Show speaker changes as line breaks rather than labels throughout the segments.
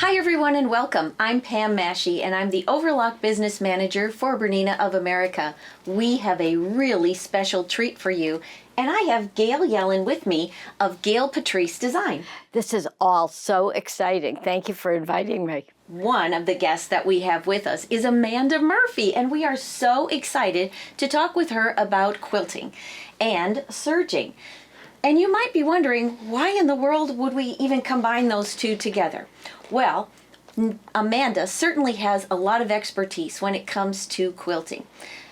Hi everyone and welcome. I'm Pam Mahshie and I'm the Overlock Business Manager for BERNINA of America. We have a really special treat for you and I have Gail Yellen with me of Gail Patrice Design.
This is all so exciting. Thank you for inviting me.
One of the guests that we have with us is Amanda Murphy and we are so excited to talk with her about quilting and serging. And you might be wondering, why in the world would we even combine those two together? Well, Amanda certainly has a lot of expertise when it comes to quilting.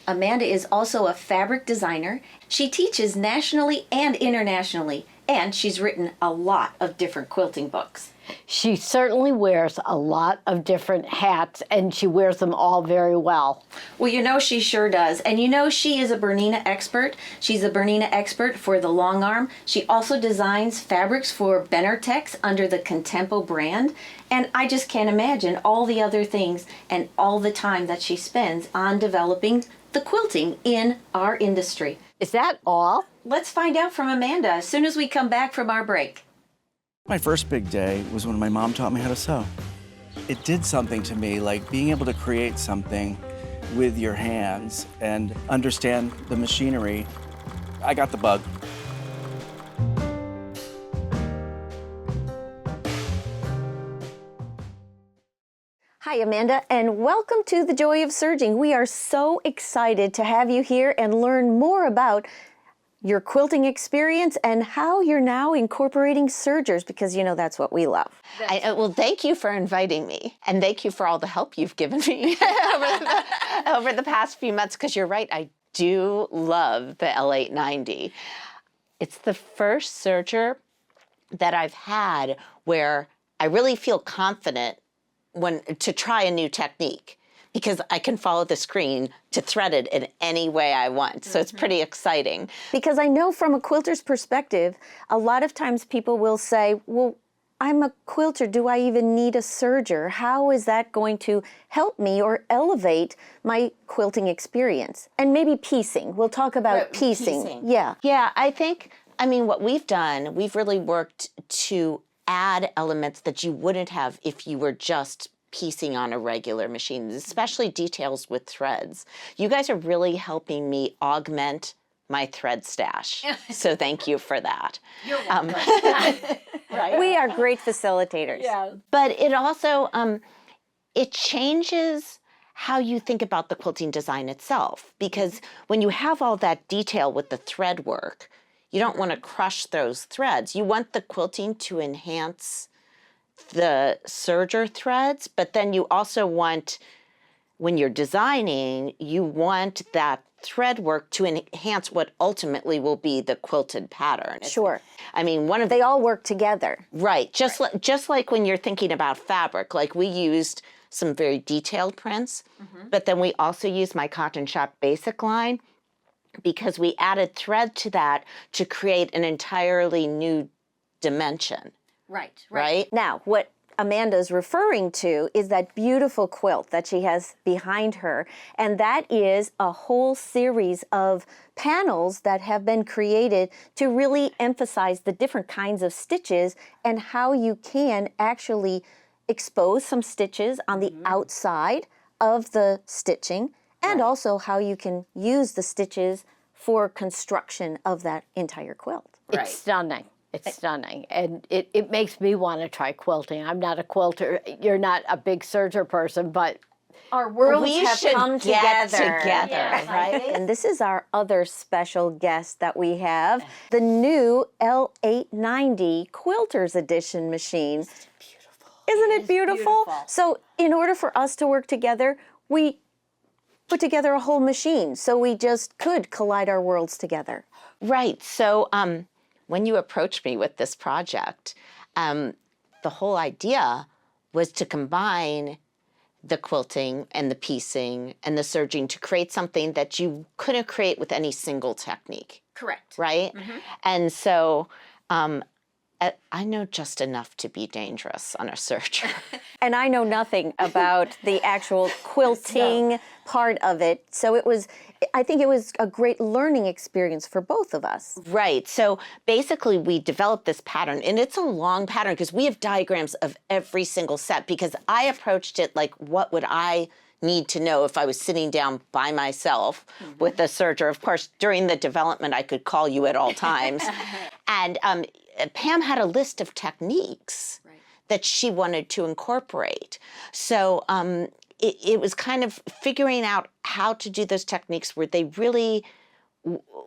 Amanda is also a fabric designer. She teaches nationally and internationally, and she's written a lot of different quilting books.
She certainly wears a lot of different hats, and she wears them all very well.
Well, you know she sure does. And you know she is a Bernina expert. She's a Bernina expert for the long arm. She also designs fabrics for Benartex under the Contempo brand. And I just can't imagine all the other things and all the time that she spends on developing the quilting in our industry.
Is that all?
Let's find out from Amanda as soon as we come back from our break.
My first big day was when my mom taught me how to sew. It did something to me, like being able to create something with your hands and understand the machinery. I got the bug.
Hi, Amanda, and welcome to The Joy of Serging. We are so excited to have you here and learn more about your quilting experience and how you're now incorporating sergers, because you know that's what we love.
Well, thank you for inviting me, and thank you for all the help you've given me over the past few months, because you're right, I do love the L890. It's the first serger that I've had where I really feel confident to try a new technique, because I can follow the screen to thread it in any way I want. So it's pretty exciting.
Because I know from a quilter's perspective, a lot of times people will say, well, I'm a quilter, do I even need a serger? How is that going to help me or elevate my quilting experience? And maybe piecing, we'll talk about piecing. Yeah.
Yeah, I mean, what we've done, we've really worked to add elements that you wouldn't have if you were just piecing on a regular machine, especially details with threads. You guys are really helping me augment my thread stash. So thank you for that.
You're welcome. Right? We are great facilitators.
Yeah.
But it also, it changes how you think about the quilting design itself, because when you have all that detail with the thread work, you don't want to crush those threads. You want the quilting to enhance the serger threads, but then you also want, when you're designing, you want that thread work to enhance what ultimately will be the quilted pattern.
Sure.
I mean,
they all work together.
Right. Just like when you're thinking about fabric, like we used some very detailed prints, but then we also used my Cotton Shop Basic line, because we added thread to that to create an entirely new dimension. Right?
Now, what Amanda's referring to is that beautiful quilt that she has behind her, and that is a whole series of panels that have been created to really emphasize the different kinds of stitches and how you can actually expose some stitches on the outside of the stitching, and also how you can use the stitches for construction of that entire quilt.
It's stunning. It's stunning, and it makes me want to try quilting. I'm not a quilter. You're not a big serger person, but
our worlds
we
have
should
come
get
together.
yes,
Right? And this is our other special guest that we have, the new L890 Quilters Edition machine. Isn't it beautiful? So in order for us to work together, we put together a whole machine, so we just could collide our worlds together.
Right. So when you approached me with this project, the whole idea was to combine the quilting and the piecing and the serging to create something that you couldn't create with any single technique.
Correct.
Right? And so I know just enough to be dangerous on a serger.
And I know nothing about the actual quilting part of it. So I think it was a great learning experience for both of us.
Right. So basically we developed this pattern, and it's a long pattern because we have diagrams of every single set, because I approached it like, what would I need to know if I was sitting down by myself with a serger? Of course, during the development, I could call you at all times. And Pam had a list of techniques that she wanted to incorporate. So it was kind of figuring out how to do those techniques where they really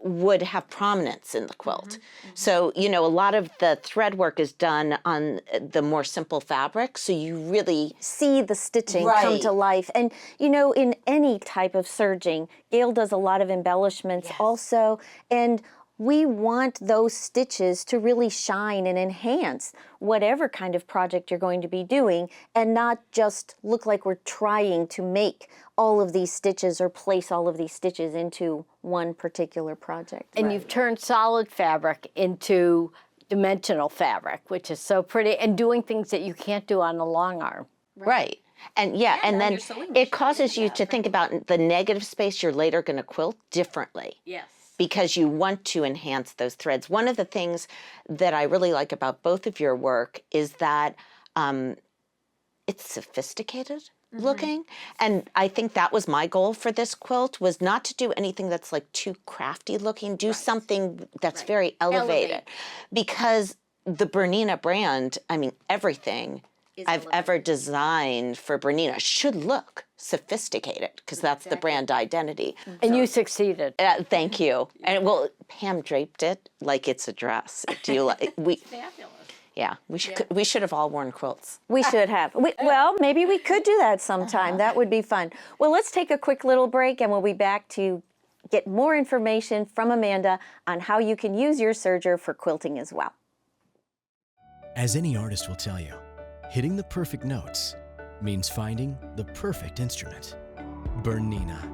would have prominence in the quilt. So, you know, a lot of the thread work is done on the more simple fabric, so you really
see the stitching come to life. And, you know, in any type of serging, Gail does a lot of embellishments also, and we want those stitches to really shine and enhance whatever kind of project you're going to be doing, and not just look like we're trying to make all of these stitches or place all of these stitches into one particular project.
And you've turned solid fabric into dimensional fabric, which is so pretty, and doing things that you can't do on a long arm.
Right. And and then it causes you to think about the negative space you're later going to quilt differently.
Yes.
Because you want to enhance those threads. One of the things that I really like about both of your work is that it's sophisticated looking. And I think that was my goal for this quilt, was not to do anything that's like too crafty looking, do something that's very elevated. Because the Bernina brand, I mean, everything I've ever designed for Bernina should look sophisticated, because that's the brand identity.
And you succeeded.
Thank you. And well, Pam draped it like it's a dress. Do you like? Fabulous. Yeah, we should have all worn quilts.
We should have. Well, maybe we could do that sometime. That would be fun. Well, let's take a quick little break, and we'll be back to get more information from Amanda on how you can use your serger for quilting as well.
As any artist will tell you, hitting the perfect notes means finding the perfect instrument. Bernina.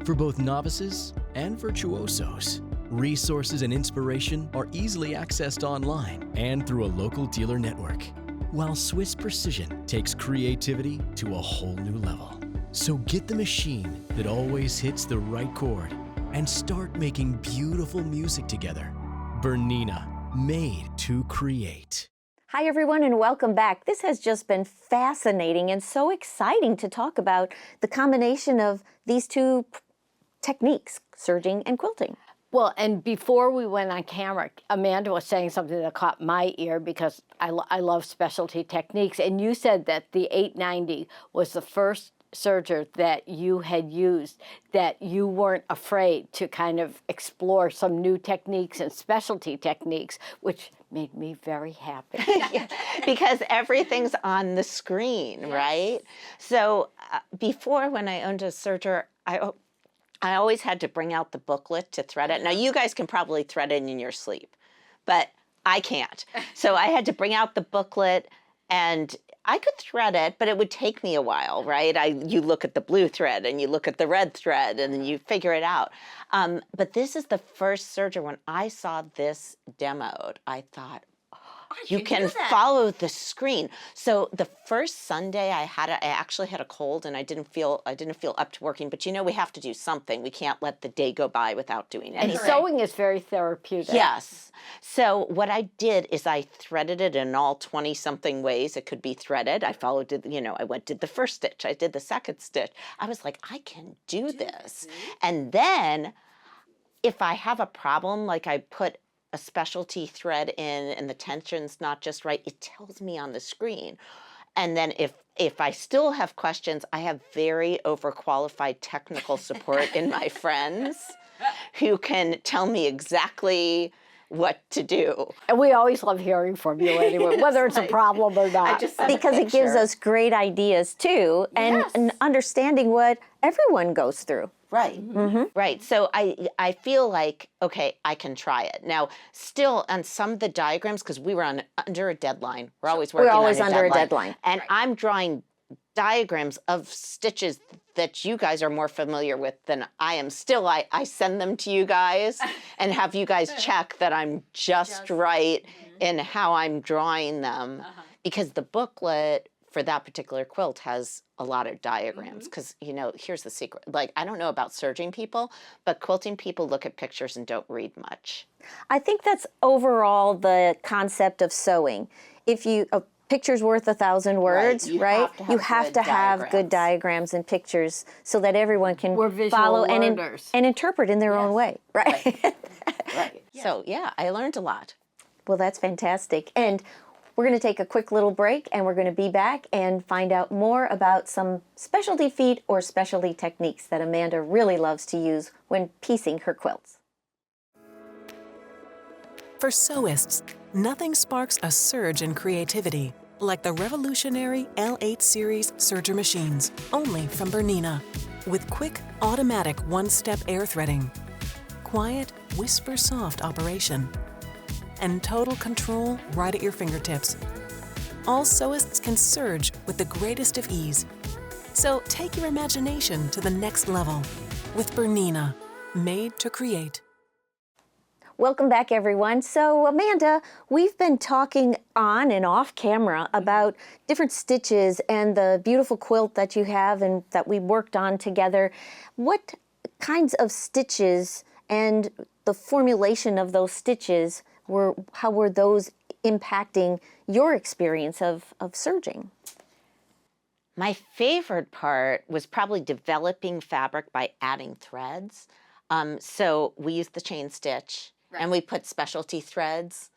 For both novices and virtuosos, resources and inspiration are easily accessed online and through a local dealer network, while Swiss Precision takes creativity to a whole new level. So get the machine that always hits the right chord and start making beautiful music together. Bernina, made to create.
Hi everyone, and welcome back. This has just been fascinating and so exciting to talk about the combination of these two techniques, serging and quilting.
Well, and before we went on camera, Amanda was saying something that caught my ear, because I love specialty techniques. And you said that the 890 was the first serger that you had used, that you weren't afraid to kind of explore some new techniques and specialty techniques, which made me very happy.
Because everything's on the screen, right? So before, when I owned a serger, I always had to bring out the booklet to thread it. Now, you guys can probably thread it in your sleep, but I can't. So I had to bring out the booklet, and I could thread it, but it would take me a while, right? You look at the blue thread, and you look at the red thread, and then you figure it out. But this is the first serger. When I saw this demoed, I thought, you can follow the screen. So the first Sunday I actually had a cold, and I didn't feel up to working. But you know, we have to do something. We can't let the day go by without doing anything.
And sewing is very therapeutic.
Yes. So what I did is I threaded it in all 20-something ways it could be threaded. I followed it, you know, did the first stitch. I did the second stitch. I was like, I can do this. And then if I have a problem, like I put a specialty thread in and the tension's not just right, it tells me on the screen. And then if I still have questions, I have very overqualified technical support in my friends who can tell me exactly what to do.
And we always love hearing from you anyway, whether it's a problem or not.
Because it gives us great ideas too, and understanding what everyone goes through.
Right, right. So I feel like, okay, I can try it. Now, still on some of the diagrams, because we were under a deadline. We're always working on
under a deadline.
And I'm drawing diagrams of stitches that you guys are more familiar with than I am. Still, I send them to you guys and have you guys check that I'm just right in how I'm drawing them, because the booklet for that particular quilt has a lot of diagrams. Because, you know, here's the secret. Like, I don't know about serging people, but quilting people look at pictures and don't read much.
I think that's overall the concept of sewing. If you, a picture's worth 1,000 words,
You
right?
have to have good
good diagrams and pictures so that everyone can
We're visual
follow
learners.
and interpret in their own way, right?
Right. So, yeah, I learned a lot.
Well, that's fantastic. And we're going to take a quick little break, and we're going to be back and find out more about some specialty feet or specialty techniques that Amanda really loves to use when piecing her quilts.
For sewists, nothing sparks a surge in creativity like the revolutionary L8 series serger machines, only from Bernina. With quick, automatic one-step air threading, quiet, whisper-soft operation, and total control right at your fingertips. All sewists can serge with the greatest of ease. So take your imagination to the next level with Bernina, made to create.
Welcome back, everyone. So, Amanda, we've been talking on and off camera about different stitches and the beautiful quilt that you have and that we worked on together. What kinds of stitches and the formulation of those stitches how were those impacting your experience of serging?
My favorite part was probably developing fabric by adding threads. So we used the chain stitch, and we put specialty threads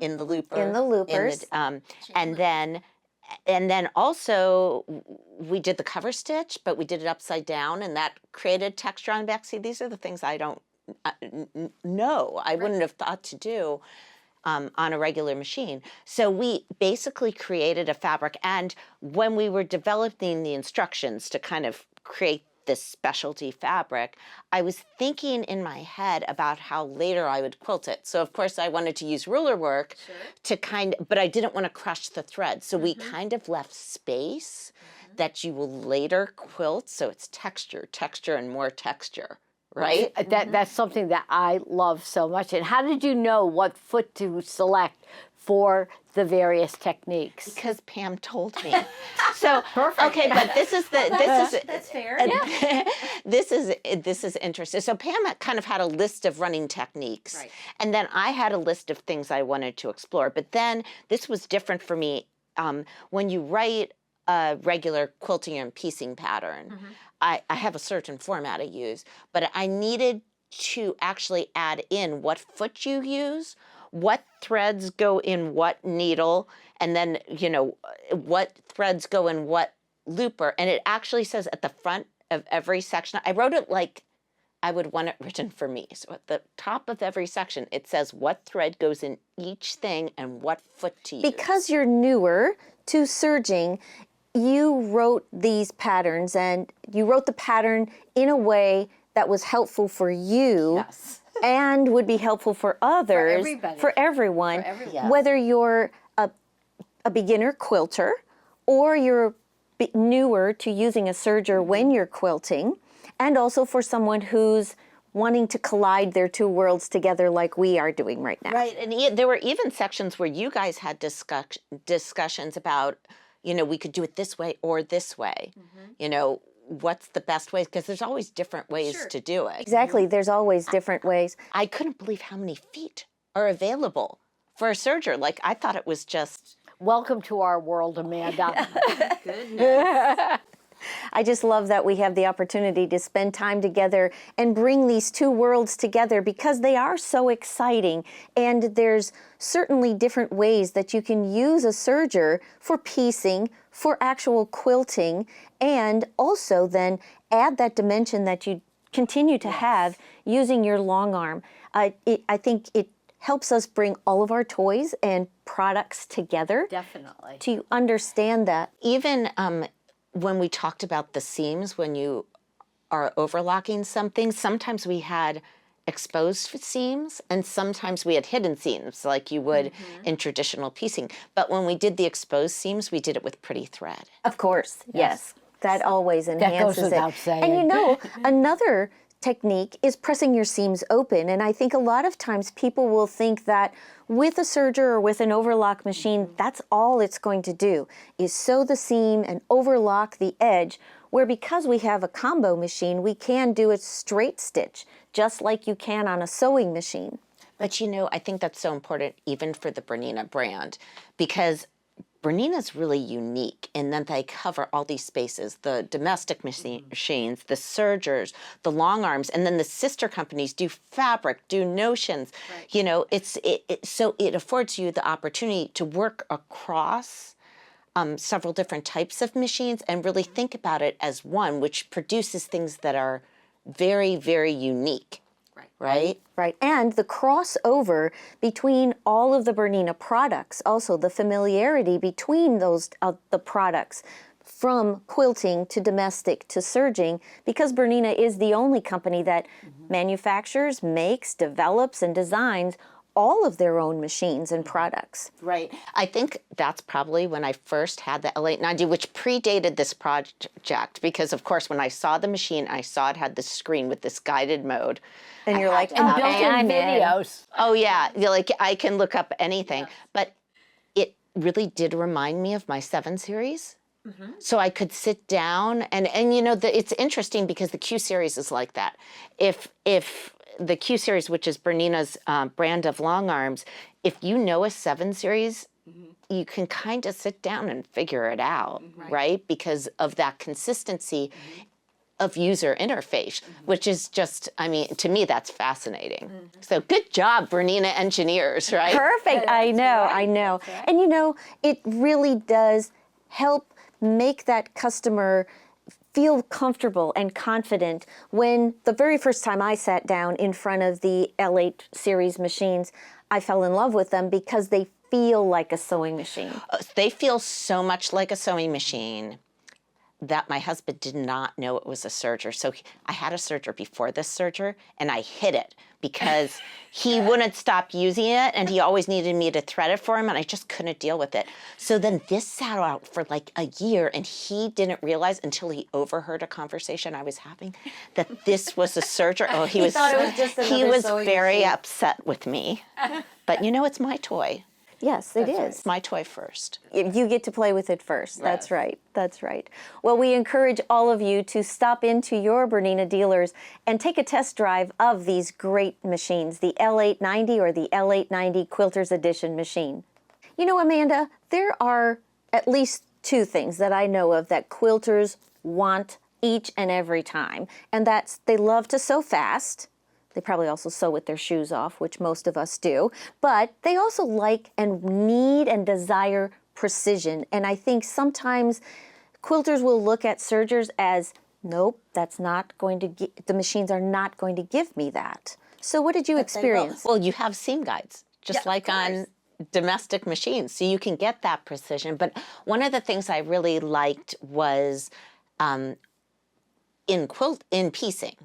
in the looper.
In the loopers.
And then also we did the cover stitch, but we did it upside down, and that created texture on the back. See, these are the things I don't know. I wouldn't have thought to do on a regular machine. So we basically created a fabric, and when we were developing the instructions to kind of create this specialty fabric, I was thinking in my head about how later I would quilt it. So of course I wanted to use ruler work to but I didn't want to crush the thread. So we kind of left space that you will later quilt. So it's texture, and more texture. Right?
That's something that I love so much. And how did you know what foot to select for the various techniques?
Because Pam told me. So perfect. Okay, but that's fair. This is interesting. So Pam kind of had a list of running techniques, right, and then I had a list of things I wanted to explore. But then this was different for me. When you write a regular quilting and piecing pattern, I have a certain format I use, but I needed to actually add in what foot you use, what threads go in what needle, and then, you know, what threads go in what looper. And it actually says at the front of every section, I wrote it like I would want it written for me. So at the top of every section, it says what thread goes in each thing and what foot to use.
Because you're newer to serging, you wrote these patterns, and you wrote the pattern in a way that was helpful for you.
Yes.
And would be helpful for others, for everyone, whether you're a beginner quilter or you're newer to using a serger when you're quilting, and also for someone who's wanting to collide their two worlds together like we are doing right now.
Right, and there were even sections where you guys had discussions about, you know, we could do it this way or this way, you know, what's the best way? Because there's always different ways to do it.
Exactly, there's always different ways.
I couldn't believe how many feet are available for a serger. Like, I thought it was just...
Welcome to our world, Amanda.
Goodness. I just love that we have the opportunity to spend time together and bring these two worlds together, because they are so exciting. And there's certainly different ways that you can use a serger for piecing, for actual quilting, and also then add that dimension that you continue to have using your long arm. I think it helps us bring all of our toys and products together.
Definitely.
To understand that.
Even when we talked about the seams, when you are overlocking something, sometimes we had exposed seams and sometimes we had hidden seams like you would in traditional piecing. But when we did the exposed seams, we did it with pretty thread.
Of course, yes. That always enhances
that goes without saying.
And you know, another technique is pressing your seams open. And I think a lot of times people will think that with a serger or with an overlock machine, that's all it's going to do is sew the seam and overlock the edge, where because we have a combo machine, we can do a straight stitch, just like you can on a sewing machine.
But you know, I think that's so important even for the Bernina brand, because Bernina's really unique in that they cover all these spaces, the domestic machines, the sergers, the long arms, and then the sister companies do fabric, do notions. Right. You know, so it affords you the opportunity to work across several different types of machines and really think about it as one, which produces things that are very, very unique. Right?
Right. And the crossover between all of the Bernina products, also the familiarity between those the products, from quilting to domestic to serging, because Bernina is the only company that manufactures, makes, develops, and designs all of their own machines and products.
Right. I think that's probably when I first had the L890, which predated this project, because of course when I saw the machine, I saw it had this screen with this guided mode.
And you're like,
and built-in videos.
Oh yeah, like I can look up anything. Yes. But it really did remind me of my 7 series. So I could sit down and you know, it's interesting because the Q series is like that. If the Q series, which is Bernina's brand of long arms, if you know a 7 series, you can kind of sit down and figure it out, right? Because of that consistency of user interface, which is just, I mean, to me, that's fascinating. So good job, Bernina engineers, right?
Perfect. I know. Right. And you know, it really does help make that customer feel comfortable and confident when the very first time I sat down in front of the L8 series machines, I fell in love with them because they feel like a sewing machine.
They feel so much like a sewing machine that my husband did not know it was a serger. So I had a serger before this serger, and I hid it because he wouldn't stop using it, and he always needed me to thread it for him, and I just couldn't deal with it. So then this sat out for like a year, and he didn't realize until he overheard a conversation I was having that this was a serger. Oh, he was very upset with me. But you know, it's my toy.
Yes, it is.
Right. It's my toy first.
You get to play with it first. Right. That's right. That's right. Well, we encourage all of you to stop into your Bernina dealers and take a test drive of these great machines, the L890 or the L890 Quilters Edition machine. You know, Amanda, there are at least 2 things that I know of that quilters want each and every time, and that's they love to sew fast. They probably also sew with their shoes off, which most of us do. But they also like and need and desire precision. And I think sometimes quilters will look at sergers as, nope, that's not going to the machines are not going to give me that. So what did you experience?
Well, you have seam guides, just like on domestic machines. So you can get that precision. But one of the things I really liked was in piecing,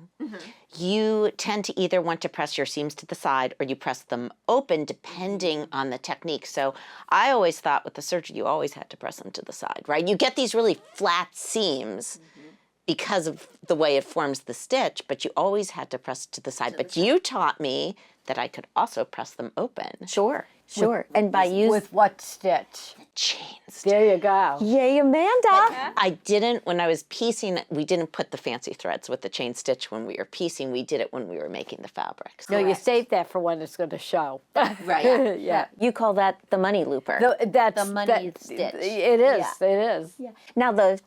you tend to either want to press your seams to the side or you press them open depending on the technique. So I always thought with the serger, you always had to press them to the side, right? You get these really flat seams because of the way it forms the stitch, but you always had to press to the side. But you taught me that I could also press them open.
Sure. And by using...
With what stitch?
Chain stitch.
There you go.
Yay, Amanda!
I didn't, when I was piecing, we didn't put the fancy threads with the chain stitch when we were piecing. We did it when we were making the fabrics.
No, you saved that for when it's going to show.
Right. Yeah. You call that the money looper.
That's
the money stitch.
It is. Yeah. It is.
Yeah. Now, the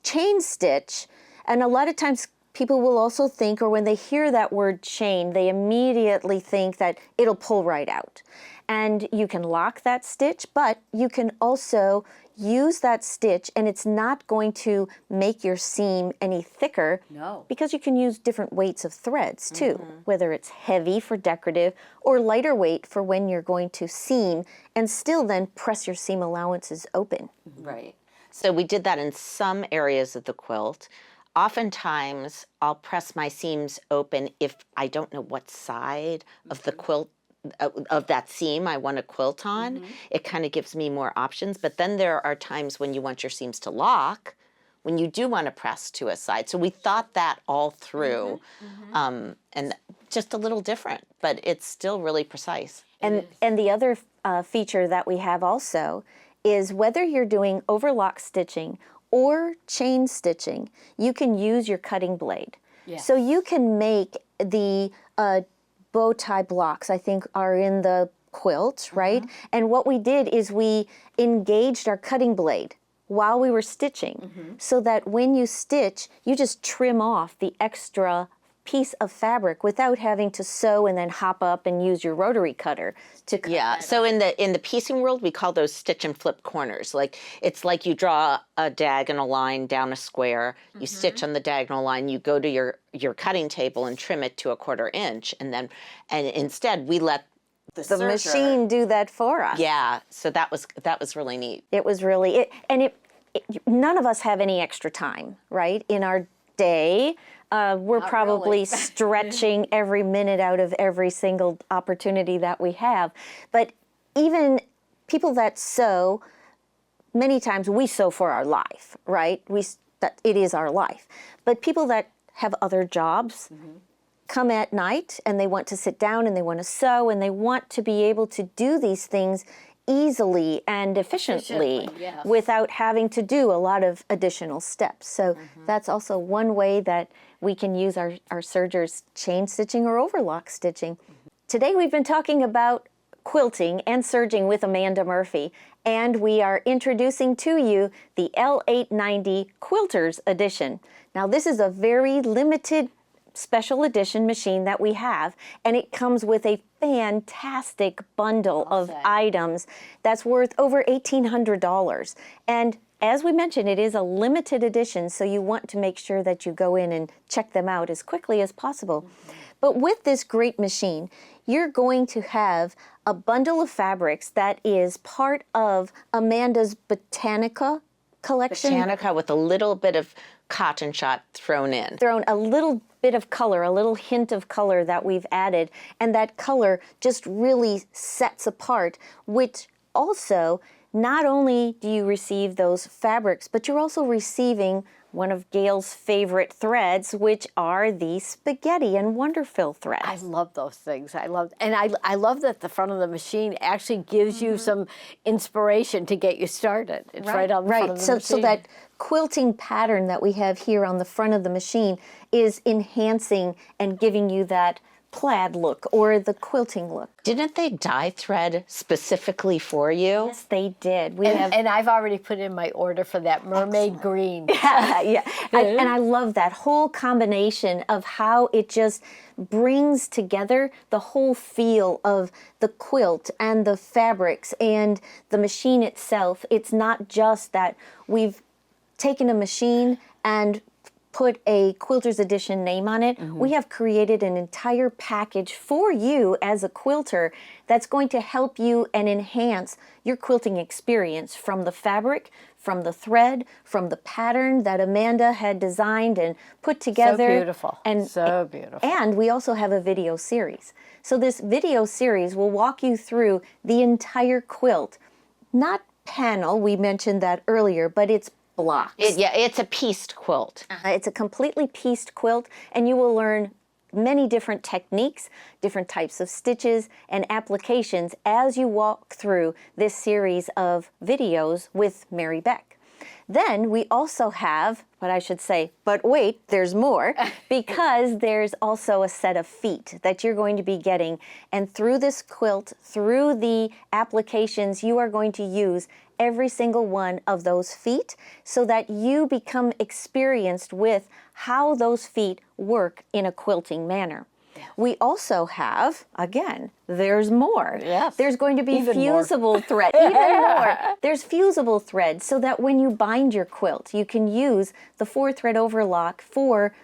chain stitch, and a lot of times people will also think, or when they hear that word chain, they immediately think that it'll pull right out. And you can lock that stitch, but you can also use that stitch and it's not going to make your seam any thicker.
No.
Because you can use different weights of threads too, whether it's heavy for decorative or lighter weight for when you're going to seam and still then press your seam allowances open.
Right. So we did that in some areas of the quilt. Oftentimes, I'll press my seams open if I don't know what side of the quilt of that seam I want to quilt on. It kind of gives me more options. But then there are times when you want your seams to lock, when you do want to press to a side. So we thought that all through, and just a little different, but it's still really precise.
And the other feature that we have also is whether you're doing overlock stitching or chain stitching, you can use your cutting blade.
Yes.
So you can make the bow tie blocks, I think, are in the quilt, right? And what we did is we engaged our cutting blade while we were stitching, so that when you stitch, you just trim off the extra piece of fabric without having to sew and then hop up and use your rotary cutter to cut.
Yeah, so in the piecing world, we call those stitch and flip corners. Like, it's like you draw a diagonal line down a square, you stitch on the diagonal line, you go to your cutting table and trim it to a 1/4 inch, and instead we let the
The
serger
machine do that for us.
Yeah, so that was really neat.
It was really, none of us have any extra time, right? In our day, we're
Not
probably
really.
stretching every minute out of every single opportunity that we have. But even people that sew, many times we sew for our life, right? It is our life. But people that have other jobs come at night and they want to sit down and they want to sew and they want to be able to do these things easily and efficiently
yes.
without having to do a lot of additional steps. So that's also one way that we can use our sergers, chain stitching or overlock stitching. Today we've been talking about quilting and serging with Amanda Murphy, and we are introducing to you the L890 Quilters Edition. Now this is a very limited special edition machine that we have, and it comes with a fantastic bundle of items that's worth over $1,800. And as we mentioned, it is a limited edition, so you want to make sure that you go in and check them out as quickly as possible. But with this great machine, you're going to have a bundle of fabrics that is part of Amanda's Botanica collection.
Botanica with a little bit of cotton shot thrown in.
Thrown a little bit of color, a little hint of color that we've added, and that color just really sets apart, which also, not only do you receive those fabrics, but you're also receiving one of Gail's favorite threads, which are the spaghetti and Wonderfill threads.
I love those things. I love that the front of the machine actually gives you some inspiration to get you started. It's right on the front of the machine.
So that quilting pattern that we have here on the front of the machine is enhancing and giving you that plaid look or the quilting look.
Didn't they dye thread specifically for you?
Yes, they did.
And I've already put in my order for that mermaid green.
Yeah. And I love that whole combination of how it just brings together the whole feel of the quilt and the fabrics and the machine itself. It's not just that we've taken a machine and put a Quilters Edition name on it. We have created an entire package for you as a quilter that's going to help you and enhance your quilting experience, from the fabric, from the thread, from the pattern that Amanda had designed and put together.
So beautiful. So beautiful.
And we also have a video series. So this video series will walk you through the entire quilt. Not panel, we mentioned that earlier, but it's blocks.
It's a pieced quilt.
It's a completely pieced quilt, and you will learn many different techniques, different types of stitches and applications as you walk through this series of videos with Mary Beck. Then we also have, but wait, there's more, because there's also a set of feet that you're going to be getting. And through this quilt, through the applications, you are going to use every single one of those feet so that you become experienced with how those feet work in a quilting manner. We also have, again, there's more.
Yes.
There's going to be
Even
fusible thread, even more. There's fusible thread so that when you bind your quilt, you can use the 4-thread overlock for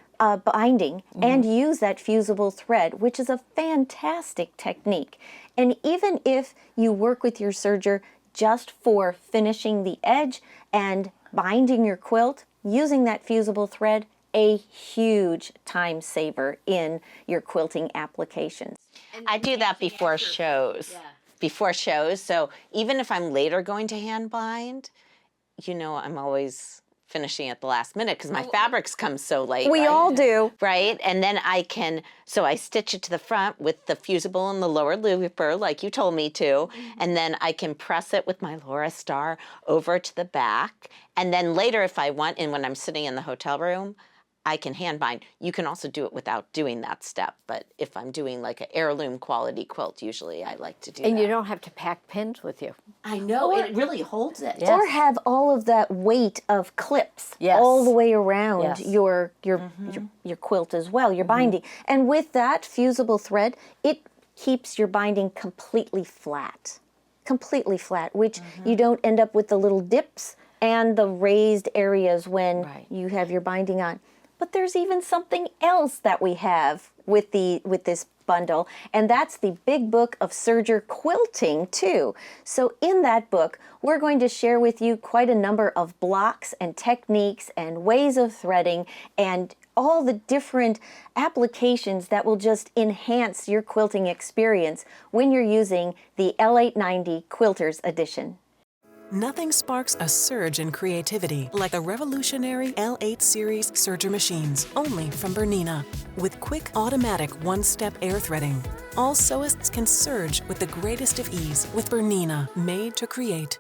binding and use that fusible thread, which is a fantastic technique. And even if you work with your serger just for finishing the edge and binding your quilt, using that fusible thread, a huge time saver in your quilting applications.
I do that before shows. Before shows, so even if I'm later going to hand bind, I'm always finishing at the last minute because my fabrics come so late.
We
right?
all do.
Right? And then so I stitch it to the front with the fusible and the lower louver like you told me to. And then I can press it with my Laura Star over to the back. And then later if I want, and when I'm sitting in the hotel room, I can hand bind. You can also do it without doing that step. But if I'm doing like an heirloom quality quilt, usually I like to do that.
And you don't have to pack pins with you.
I know, it really holds it.
Yes.
Or have all of that weight of clips
Yes.
all the way around
Yes.
your quilt as well, your binding. And with that fusible thread, it keeps your binding completely flat, which you don't end up with the little dips and the raised areas when you have your binding on. But there's even something else that we have with this bundle, and that's the Big Book of Serger Quilting too. So in that book, we're going to share with you quite a number of blocks and techniques and ways of threading and all the different applications that will just enhance your quilting experience when you're using the L890 Quilters Edition.
Nothing sparks a surge in creativity like the revolutionary L8 series serger machines, only from Bernina. With quick automatic one-step air threading, all sewists can surge with the greatest of ease with Bernina, made to create.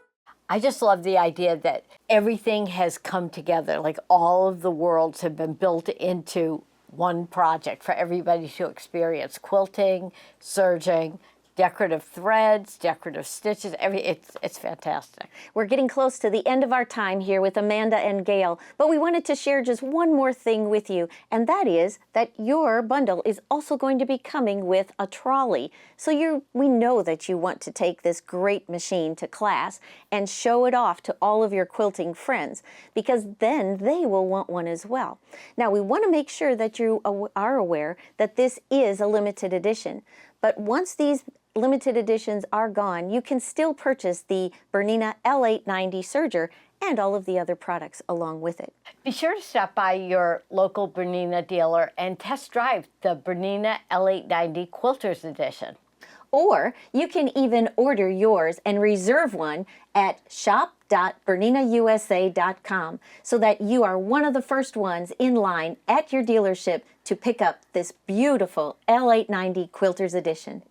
I just love the idea that everything has come together, like all of the worlds have been built into one project for everybody to experience. Quilting, serging, decorative threads, decorative stitches, it's fantastic.
We're getting close to the end of our time here with Amanda and Gail, but we wanted to share just one more thing with you, and that is that your bundle is also going to be coming with a trolley. So we know that you want to take this great machine to class and show it off to all of your quilting friends, because then they will want one as well. Now, we want to make sure that you are aware that this is a limited edition, but once these limited editions are gone, you can still purchase the Bernina L890 serger and all of the other products along with it.
Be sure to stop by your local Bernina dealer and test drive the Bernina L890 Quilters Edition.
Or you can even order yours and reserve one at shop.berninausa.com so that you are one of the first ones in line at your dealership to pick up this beautiful L890 Quilters Edition.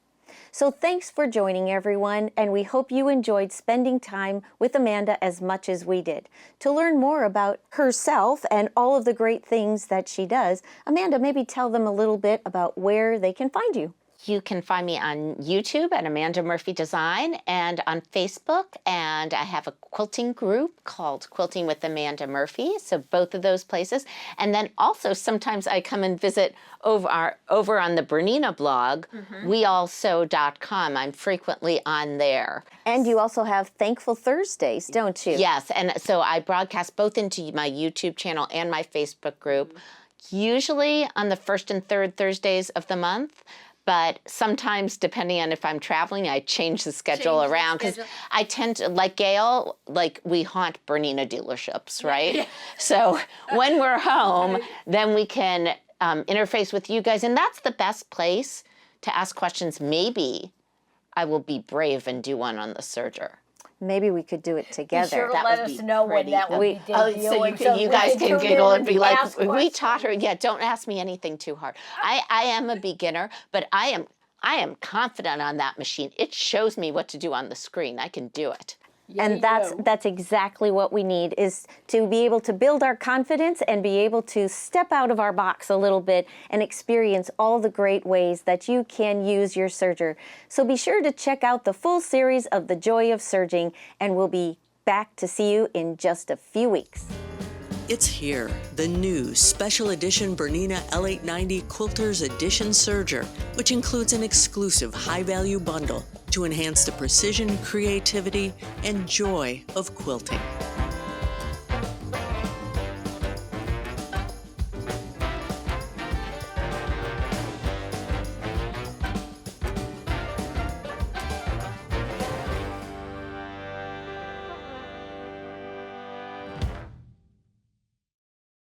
So thanks for joining, everyone, and we hope you enjoyed spending time with Amanda as much as we did. To learn more about herself and all of the great things that she does, Amanda, maybe tell them a little bit about where they can find you.
You can find me on YouTube at Amanda Murphy Design and on Facebook, and I have a quilting group called Quilting with Amanda Murphy, so both of those places. And then also sometimes I come and visit over on the Bernina blog, wealsew.com. I'm frequently on there.
And you also have Thankful Thursdays, don't you?
Yes, and so I broadcast both into my YouTube channel and my Facebook group, usually on the first and third Thursdays of the month. But sometimes, depending on if I'm traveling, I change the schedule around because I tend to, like Gail, like we haunt Bernina dealerships, right? Yeah. So when we're home, then we can interface with you guys. And that's the best place to ask questions. Maybe I will be brave and do one on the serger.
Maybe we could do it together.
Be sure to let us know when that will be debuting.
So you guys can giggle and be like, we taught her. Yeah, don't ask me anything too hard. I am a beginner, but I am confident on that machine. It shows me what to do on the screen. I can do it.
And that's exactly what we need, is to be able to build our confidence and be able to step out of our box a little bit and experience all the great ways that you can use your serger. So be sure to check out the full series of The Joy of Serging, and we'll be back to see you in just a few weeks.
It's here, the new special edition Bernina L890 Quilters Edition Serger, which includes an exclusive high-value bundle to enhance the precision, creativity, and joy of quilting.